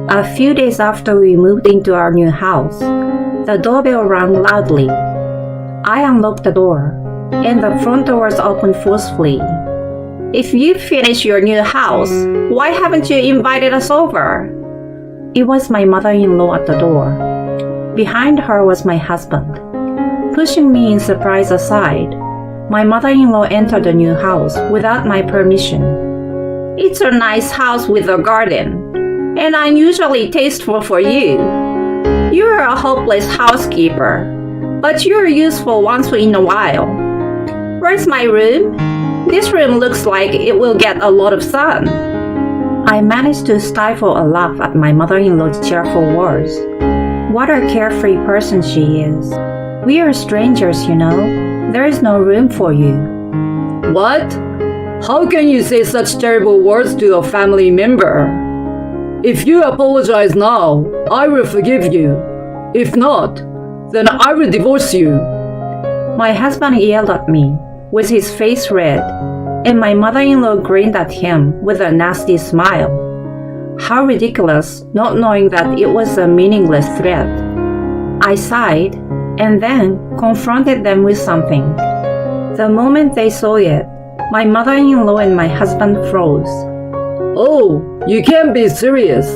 A few days after we moved into our new house, the doorbell rang loudly. I unlocked the door, and the front doors opened forcefully. "If you finished your new house, why haven't you invited us over?" It was my mother-in-law at the door. Behind her was my husband. Pushing me in surprise aside, my mother-in-law entered the new house without my permission. "It's a nice house with a garden, and unusually tasteful for you. You're a hopeless housekeeper, but you're useful once in a while. Where's my room? This room looks like it will get a lot of sun." I managed to stifle a laugh at my mother-in-law's cheerful words. What a carefree person she is. "We are strangers, you know. There is no room for you." What? How can you say such terrible words to a family member? If you apologize now, I will forgive you. If not, then I will divorce you. My husband yelled at me, with his face red, and my mother-in-law grinned at him with a nasty smile. How ridiculous, not knowing that it was a meaningless threat. I sighed, and then confronted them with something. The moment they saw it, my mother-in-law and my husband froze. Oh, you can't be serious.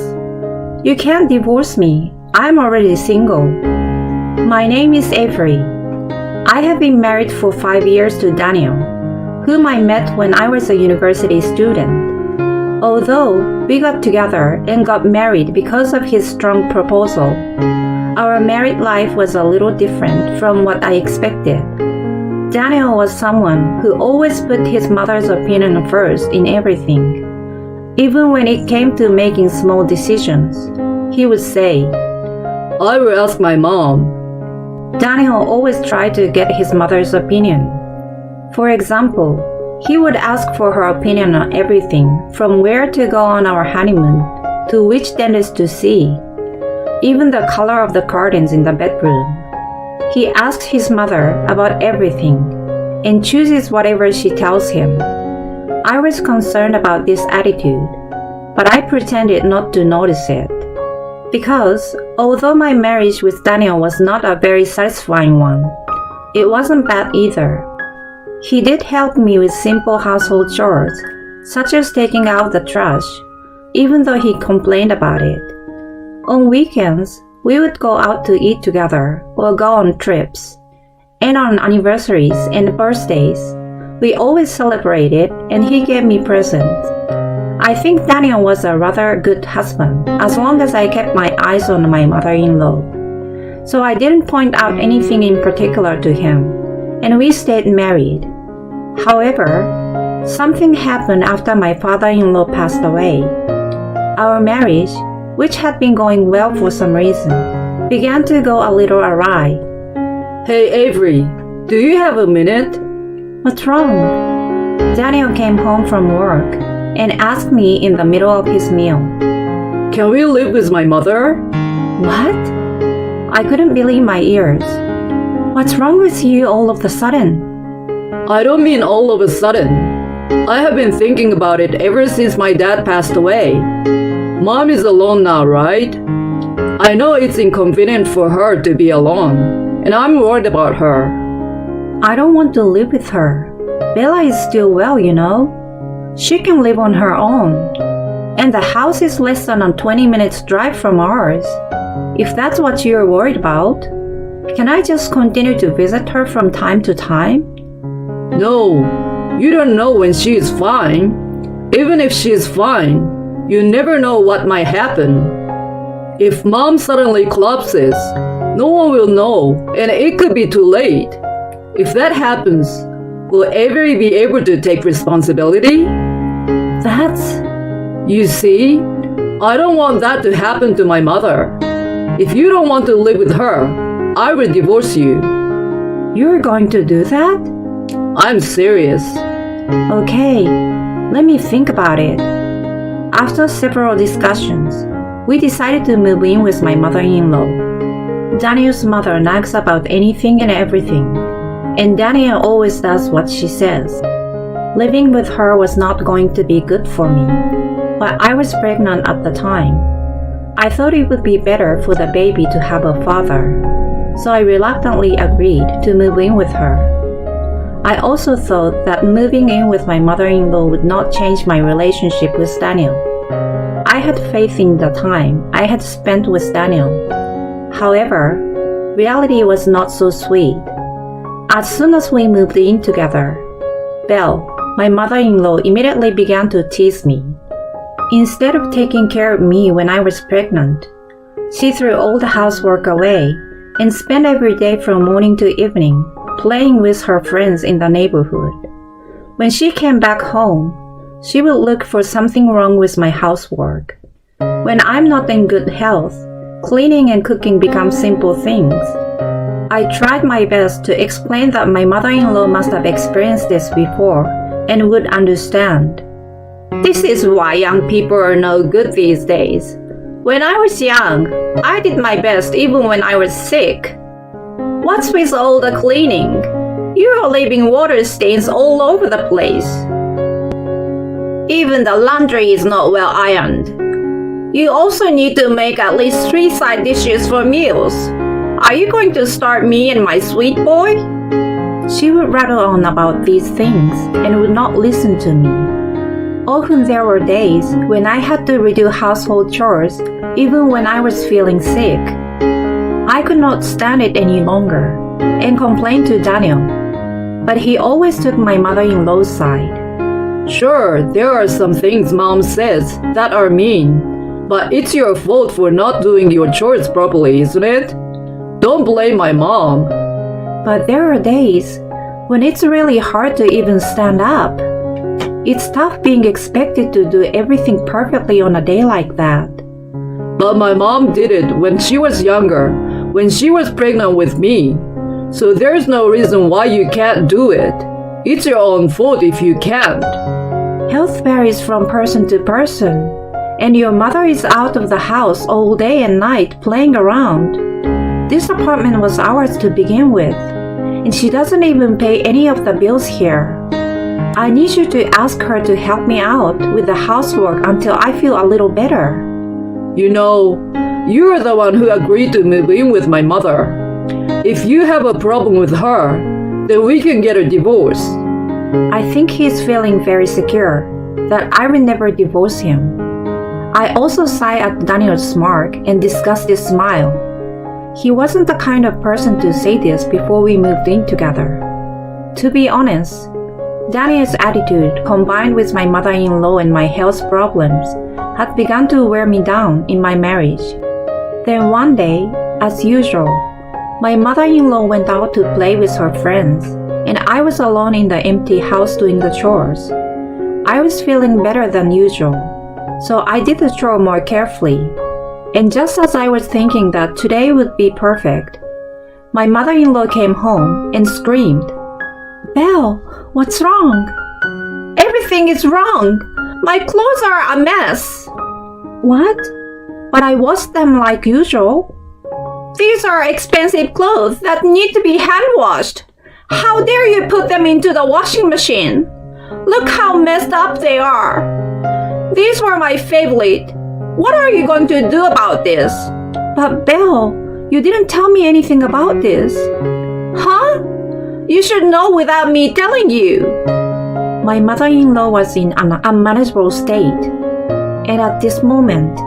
"You can't divorce me. I'm already single." My name is Avery. I have been married for 5 years to Daniel, whom I met when I was a university student. Although we got together and got married because of his strong proposal, our married life was a little different from what I expected. Daniel was someone who always put his mother's opinion first in everything. Even when it came to making small decisions, he would say, I will ask my mom. Daniel always tried to get his mother's opinion. For example, he would ask for her opinion on everything from where to go on our honeymoon to which dentist to see, even the color of the curtains in the bedroom. He asks his mother about everything and chooses whatever she tells him. I was concerned about this attitude, but I pretended not to notice it. Because although my marriage with Daniel was not a very satisfying one, it wasn't bad either. He did help me with simple household chores, such as taking out the trash, even though he complained about it. On weekends, we would go out to eat together or go on trips. And on anniversaries and birthdays, we always celebrated and he gave me presents. I think Daniel was a rather good husband as long as I kept my eyes on my mother-in-law. So I didn't point out anything in particular to him, and we stayed married. However, something happened after my father-in-law passed away. Our marriage, which had been going well for some reason, began to go a little awry. Hey Avery, do you have a minute? What's wrong? Daniel came home from work and asked me in the middle of his meal. Can we live with my mother? What? I couldn't believe my ears. What's wrong with you all of a sudden? I don't mean all of a sudden. I have been thinking about it ever since my dad passed away. Mom is alone now, right? I know it's inconvenient for her to be alone, and I'm worried about her. I don't want to live with her. Bella is still well, you know. She can live on her own. And the house is less than a 20 minutes drive from ours. If that's what you're worried about, can I just continue to visit her from time to time? No, you don't know when she is fine. Even if she is fine, you never know what might happen. If Mom suddenly collapses, no one will know, and it could be too late. If that happens, will Avery be able to take responsibility? You see, I don't want that to happen to my mother. If you don't want to live with her, I will divorce you. You're going to do that? I'm serious. Okay, let me think about it. After several discussions, we decided to move in with my mother-in-law. Daniel's mother nags about anything and everything, and Daniel always does what she says. Living with her was not going to be good for me, but I was pregnant at the time. I thought it would be better for the baby to have a father, so I reluctantly agreed to move in with her. I also thought that moving in with my mother-in-law would not change my relationship with Daniel. I had faith in the time I had spent with Daniel. However, reality was not so sweet. As soon as we moved in together, Belle, my mother-in-law, immediately began to tease me. Instead of taking care of me when I was pregnant, she threw all the housework away and spent every day from morning to evening playing with her friends in the neighborhood. When she came back home, she would look for something wrong with my housework. When I'm not in good health, cleaning and cooking become simple things. I tried my best to explain that my mother-in-law must have experienced this before and would understand. This is why young people are no good these days. When I was young, I did my best even when I was sick. What's with all the cleaning? You are leaving water stains all over the place. Even the laundry is not well ironed. You also need to make at least 3 side dishes for meals. Are you going to start me and my sweet boy? She would rattle on about these things and would not listen to me. Often there were days when I had to redo household chores even when I was feeling sick. I could not stand it any longer and complained to Daniel, but he always took my mother-in-law's side. Sure, there are some things Mom says that are mean, but it's your fault for not doing your chores properly, isn't it? Don't blame my mom. But there are days when it's really hard to even stand up. It's tough being expected to do everything perfectly on a day like that. But my mom did it when she was younger, when she was pregnant with me. So there's no reason why you can't do it. It's your own fault if you can't. Health varies from person to person, and your mother is out of the house all day and night playing around. This apartment was ours to begin with, and she doesn't even pay any of the bills here. I need you to ask her to help me out with the housework until I feel a little better. You know, you're the one who agreed to move in with my mother. If you have a problem with her, then we can get a divorce. I think he's feeling very secure that I will never divorce him. I also sighed at Daniel's smirk and disgusted smile. He wasn't the kind of person to say this before we moved in together. To be honest, Daniel's attitude, combined with my mother-in-law and my health problems, had begun to wear me down in my marriage. Then one day, as usual, my mother-in-law went out to play with her friends, and I was alone in the empty house doing the chores. I was feeling better than usual, so I did the chore more carefully. And just as I was thinking that today would be perfect, my mother-in-law came home and screamed, "Belle, what's wrong?" "Everything is wrong. My clothes are a mess." "What?" "But I washed them like usual." "These are expensive clothes that need to be hand-washed. How dare you put them into the washing machine? Look how messed up they are. These were my favorite. What are you going to do about this?" "But Belle, you didn't tell me anything about this." "Huh? You should know without me telling you." My mother-in-law was in an unmanageable state, and at this moment,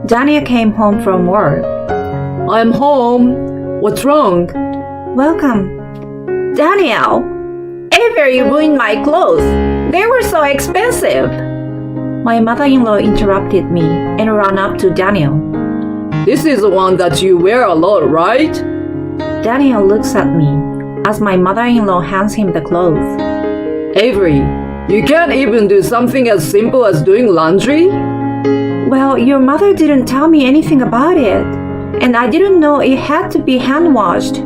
Daniel came home from work. I'm home. What's wrong? "Welcome." "Daniel, Avery ruined my clothes. They were so expensive." My mother-in-law interrupted me and ran up to Daniel. This is the one that you wear a lot, right? Daniel looks at me as my mother-in-law hands him the clothes. Avery, you can't even do something as simple as doing laundry? "Well, your mother didn't tell me anything about it, and I didn't know it had to be hand-washed.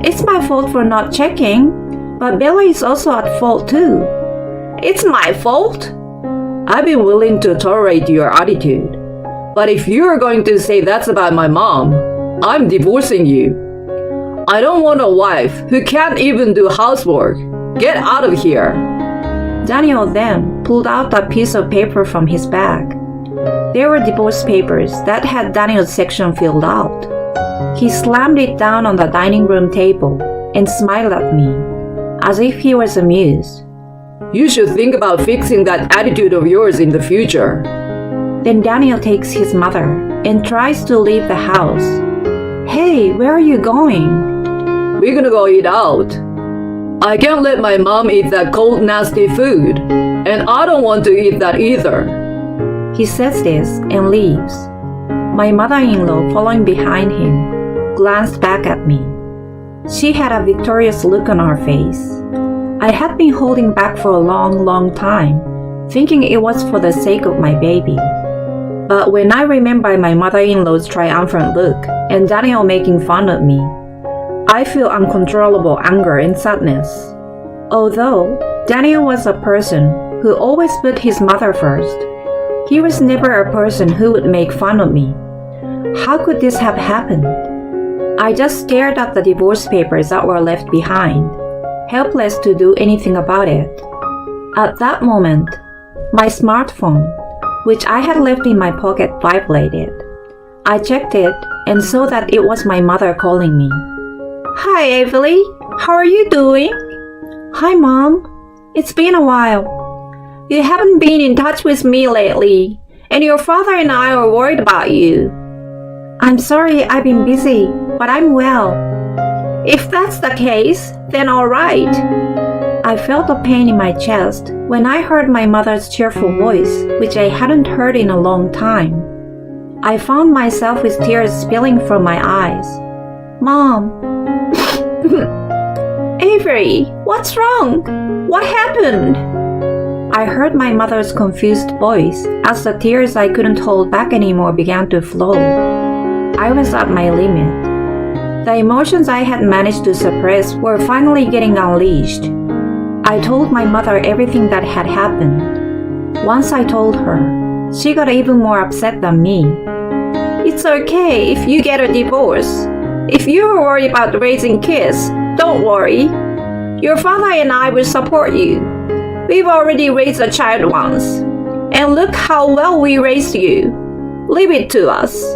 It's my fault for not checking, but Bella is also at fault too." "It's my fault?" I've been willing to tolerate your attitude. But if you're going to say that's about my mom, I'm divorcing you. I don't want a wife who can't even do housework. Get out of here. Daniel then pulled out a piece of paper from his bag. There were divorce papers that had Daniel's section filled out. He slammed it down on the dining room table and smiled at me, as if he was amused. You should think about fixing that attitude of yours in the future. Then Daniel takes his mother and tries to leave the house. Hey, where are you going? We're gonna go eat out. I can't let my mom eat that cold, nasty food, and I don't want to eat that either. He says this and leaves. My mother-in-law, following behind him, glanced back at me. She had a victorious look on her face. I had been holding back for a long time, thinking it was for the sake of my baby. But when I remember my mother-in-law's triumphant look and Daniel making fun of me, I feel uncontrollable anger and sadness. Although Daniel was a person who always put his mother first, he was never a person who would make fun of me. How could this have happened? I just stared at the divorce papers that were left behind, helpless to do anything about it. At that moment, my smartphone, which I had left in my pocket, vibrated. I checked it and saw that it was my mother calling me. Hi, Avery. How are you doing? Hi, Mom. It's been a while. You haven't been in touch with me lately, and your father and I are worried about you. I'm sorry I've been busy, but I'm well. If that's the case, then all right. I felt a pain in my chest when I heard my mother's cheerful voice, which I hadn't heard in a long time. I found myself with tears spilling from my eyes. Mom. Avery, what's wrong? What happened? I heard my mother's confused voice as the tears I couldn't hold back anymore began to flow. I was at my limit. The emotions I had managed to suppress were finally getting unleashed. I told my mother everything that had happened. Once I told her, she got even more upset than me. It's okay if you get a divorce. If you're worried about raising kids, don't worry. Your father and I will support you. We've already raised a child once. And look how well we raised you. Leave it to us.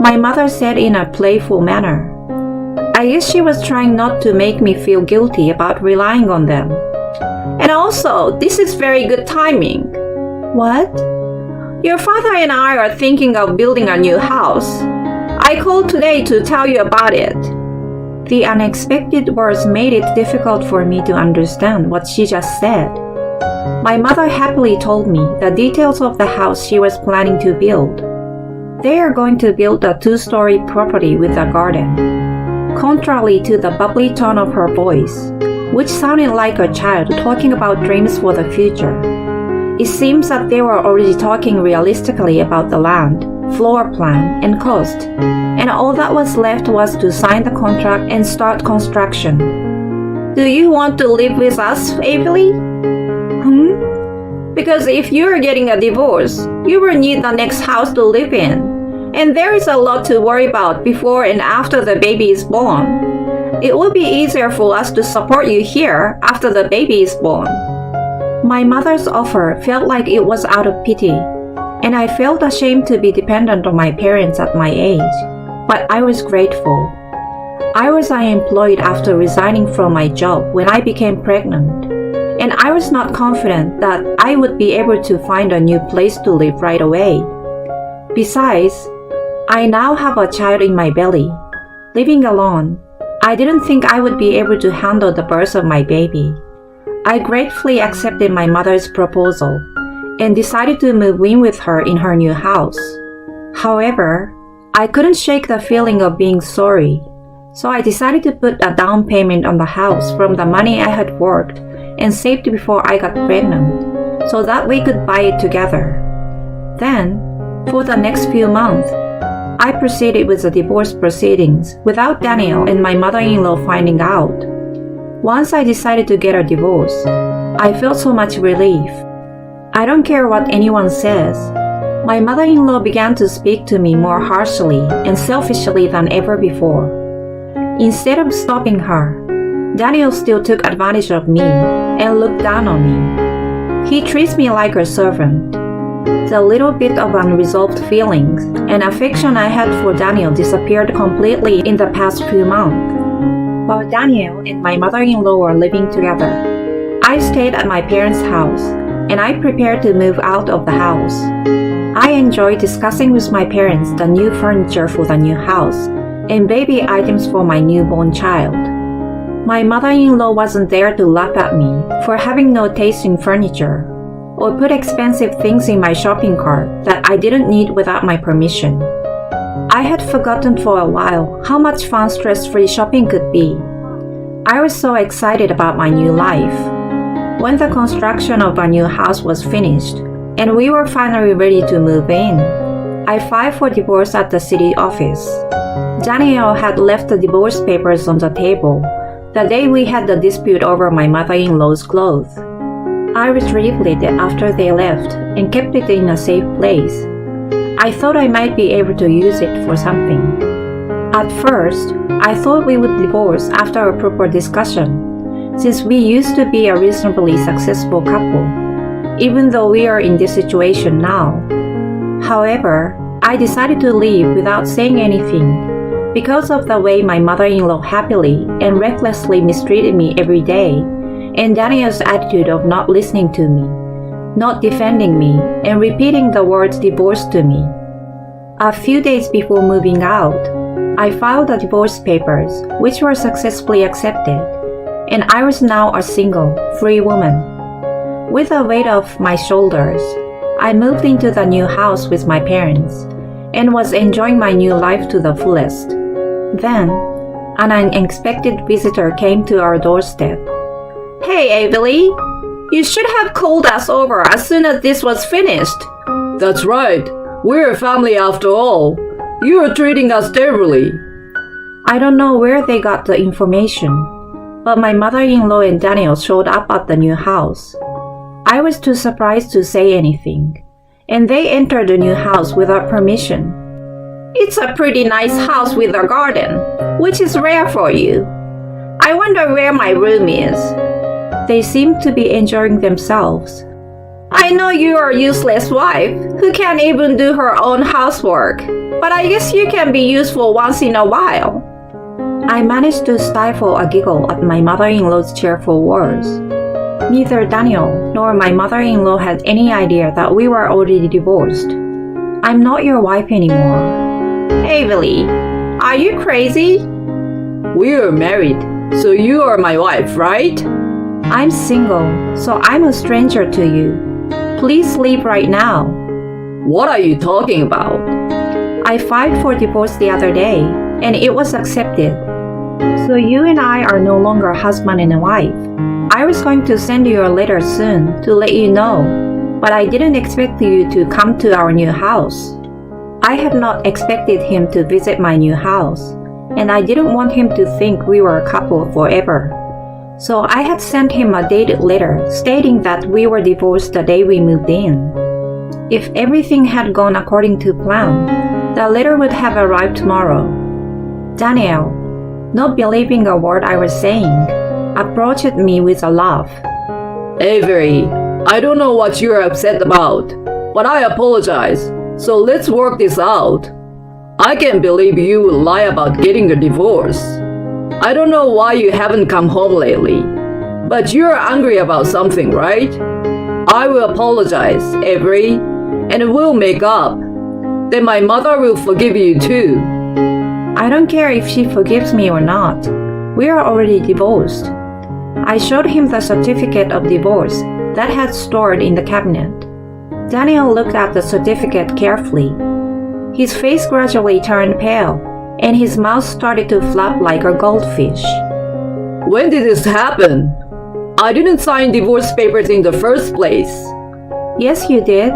My mother said in a playful manner. I guess she was trying not to make me feel guilty about relying on them. And also, this is very good timing. What? Your father and I are thinking of building a new house. I called today to tell you about it. The unexpected words made it difficult for me to understand what she just said. My mother happily told me the details of the house she was planning to build. They are going to build a 2-story property with a garden. Contrary to the bubbly tone of her voice, which sounded like a child talking about dreams for the future, it seems that they were already talking realistically about the land, floor plan, and cost, and all that was left was to sign the contract and start construction. Do you want to live with us, Avery? Because if you're getting a divorce, you will need the next house to live in, and there is a lot to worry about before and after the baby is born. It will be easier for us to support you here after the baby is born. My mother's offer felt like it was out of pity, and I felt ashamed to be dependent on my parents at my age, but I was grateful. I was unemployed after resigning from my job when I became pregnant, and I was not confident that I would be able to find a new place to live right away. Besides, I now have a child in my belly. Living alone, I didn't think I would be able to handle the birth of my baby. I gratefully accepted my mother's proposal and decided to move in with her in her new house. However, I couldn't shake the feeling of being sorry, so I decided to put a down payment on the house from the money I had worked and saved before I got pregnant, so that we could buy it together. Then, for the next few months, I proceeded with the divorce proceedings without Daniel and my mother-in-law finding out. Once I decided to get a divorce, I felt so much relief. I don't care what anyone says. My mother-in-law began to speak to me more harshly and selfishly than ever before. Instead of stopping her, Daniel still took advantage of me and looked down on me. He treats me like a servant. The little bit of unresolved feelings and affection I had for Daniel disappeared completely in the past few months. While Daniel and my mother-in-law were living together, I stayed at my parents' house and I prepared to move out of the house. I enjoyed discussing with my parents the new furniture for the new house and baby items for my newborn child. My mother-in-law wasn't there to laugh at me for having no taste in furniture or put expensive things in my shopping cart that I didn't need without my permission. I had forgotten for a while how much fun stress-free shopping could be. I was so excited about my new life. When the construction of our new house was finished and we were finally ready to move in, I filed for divorce at the city office. Daniel had left the divorce papers on the table the day we had the dispute over my mother-in-law's clothes. I retrieved it after they left and kept it in a safe place. I thought I might be able to use it for something. At first, I thought we would divorce after a proper discussion, since we used to be a reasonably successful couple, even though we are in this situation now. However, I decided to leave without saying anything because of the way my mother-in-law happily and recklessly mistreated me every day, and Daniel's attitude of not listening to me, not defending me, and repeating the words divorce to me. A few days before moving out, I filed the divorce papers, which were successfully accepted, and I was now a single, free woman. With the weight off my shoulders, I moved into the new house with my parents and was enjoying my new life to the fullest. Then, an unexpected visitor came to our doorstep. "Hey, Avery, you should have called us over as soon as this was finished." That's right. We're a family after all. You are treating us terribly. I don't know where they got the information, but my mother-in-law and Daniel showed up at the new house. I was too surprised to say anything, and they entered the new house without permission. "It's a pretty nice house with a garden, which is rare for you. I wonder where my room is." They seemed to be enjoying themselves. "I know you're a useless wife who can't even do her own housework, but I guess you can be useful once in a while." I managed to stifle a giggle at my mother-in-law's cheerful words. Neither Daniel nor my mother-in-law had any idea that we were already divorced. "I'm not your wife anymore." "Avery, are you crazy?" We are married, so you are my wife, right? "I'm single, so I'm a stranger to you. Please leave right now." What are you talking about? I filed for divorce the other day, and it was accepted. So you and I are no longer husband and wife. I was going to send you a letter soon to let you know, but I didn't expect you to come to our new house. I had not expected him to visit my new house, and I didn't want him to think we were a couple forever. So I had sent him a dated letter stating that we were divorced the day we moved in. If everything had gone according to plan, the letter would have arrived tomorrow. Daniel, not believing a word I was saying, approached me with a laugh. Avery, I don't know what you're upset about, but I apologize. So let's work this out. I can't believe you would lie about getting a divorce. I don't know why you haven't come home lately, but you're angry about something, right? I will apologize, Avery, and we'll make up. Then my mother will forgive you too. I don't care if she forgives me or not. We are already divorced. I showed him the certificate of divorce that had stored in the cabinet. Daniel looked at the certificate carefully. His face gradually turned pale, and his mouth started to flap like a goldfish. When did this happen? I didn't sign divorce papers in the first place. Yes, you did.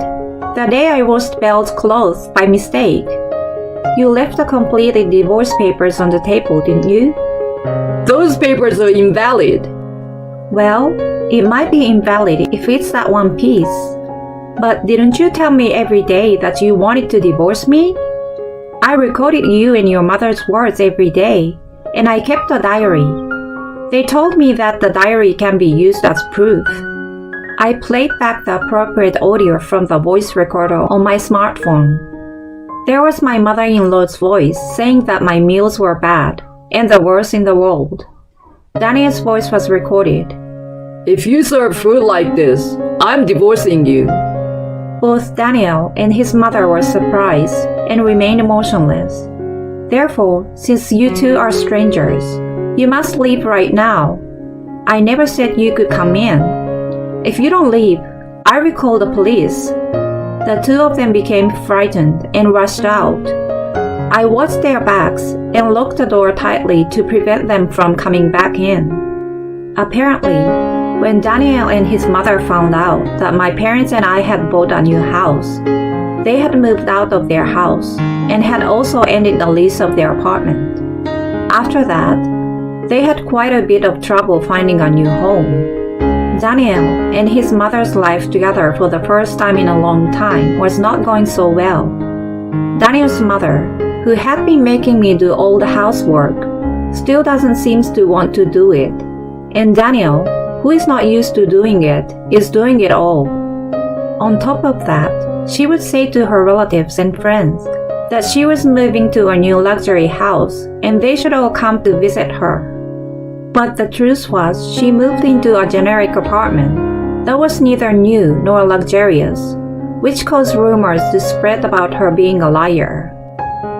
The day I washed Belle's clothes by mistake. You left the completed divorce papers on the table, didn't you? Those papers are invalid. Well, it might be invalid if it's that one piece. But didn't you tell me every day that you wanted to divorce me? I recorded you and your mother's words every day, and I kept a diary. They told me that the diary can be used as proof. I played back the appropriate audio from the voice recorder on my smartphone. There was my mother-in-law's voice saying that my meals were bad and the worst in the world. Daniel's voice was recorded. If you serve food like this, I'm divorcing you. Both Daniel and his mother were surprised and remained motionless. Therefore, since you two are strangers, you must leave right now. I never said you could come in. If you don't leave, I will call the police. The two of them became frightened and rushed out. I watched their backs and locked the door tightly to prevent them from coming back in. Apparently, when Daniel and his mother found out that my parents and I had bought a new house, they had moved out of their house and had also ended the lease of their apartment. After that, they had quite a bit of trouble finding a new home. Daniel and his mother's life together for the first time in a long time was not going so well. Daniel's mother, who had been making me do all the housework, still doesn't seem to want to do it. And Daniel, who is not used to doing it, is doing it all. On top of that, she would say to her relatives and friends that she was moving to a new luxury house and they should all come to visit her. But the truth was, she moved into a generic apartment that was neither new nor luxurious, which caused rumors to spread about her being a liar.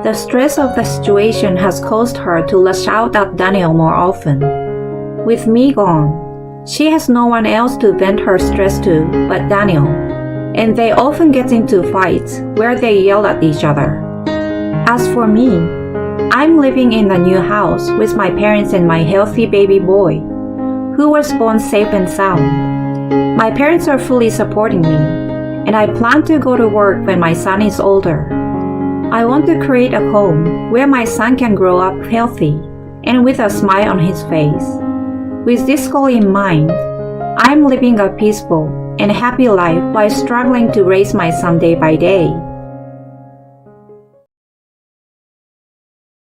The stress of the situation has caused her to lash out at Daniel more often. With me gone, she has no one else to vent her stress to but Daniel, and they often get into fights where they yell at each other. As for me, I'm living in a new house with my parents and my healthy baby boy, who was born safe and sound. My parents are fully supporting me, and I plan to go to work when my son is older. I want to create a home where my son can grow up healthy and with a smile on his face. With this goal in mind, I'm living a peaceful and happy life while struggling to raise my son day by day.